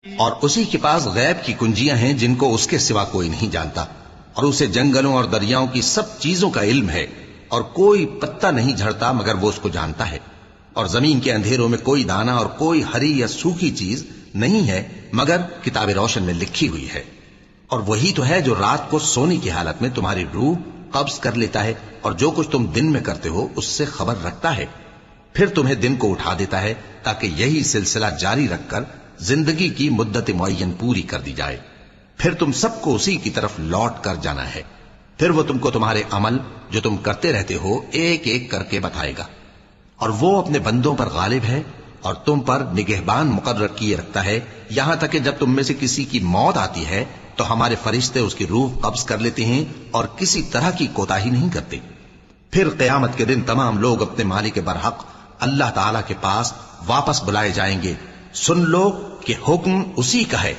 اور اسی کے پاس غیب کی کنجیاں ہیں جن کو اس کے سوا کوئی نہیں جانتا، اور اسے جنگلوں اور دریاؤں کی سب چیزوں کا علم ہے، اور کوئی پتا نہیں جھڑتا مگر وہ اس کو جانتا ہے، اور زمین کے اندھیروں میں کوئی دانہ اور کوئی ہری یا سوکھی چیز نہیں ہے مگر کتاب روشن میں لکھی ہوئی ہے۔ اور وہی تو ہے جو رات کو سونے کی حالت میں تمہاری روح قبض کر لیتا ہے، اور جو کچھ تم دن میں کرتے ہو اس سے خبر رکھتا ہے، پھر تمہیں دن کو اٹھا دیتا ہے تاکہ یہی سلسلہ جاری رکھ کر زندگی کی مدت معین پوری کر دی جائے، پھر تم سب کو اسی کی طرف لوٹ کر جانا ہے، پھر وہ تم کو تمہارے عمل جو تم کرتے رہتے ہو ایک ایک کر کے بتائے گا، اور وہ اپنے بندوں پر غالب ہے اور تم پر نگہبان مقرر کیے رکھتا ہے، یہاں تک کہ جب تم میں سے کسی کی موت آتی ہے تو ہمارے فرشتے اس کی روح قبض کر لیتے ہیں اور کسی طرح کی کوتاہی نہیں کرتے۔ پھر قیامت کے دن تمام لوگ اپنے مالک برحق اللہ تعالی کے پاس واپس بلائے جائیں گے۔ سن لو کہ حکم اسی کا ہے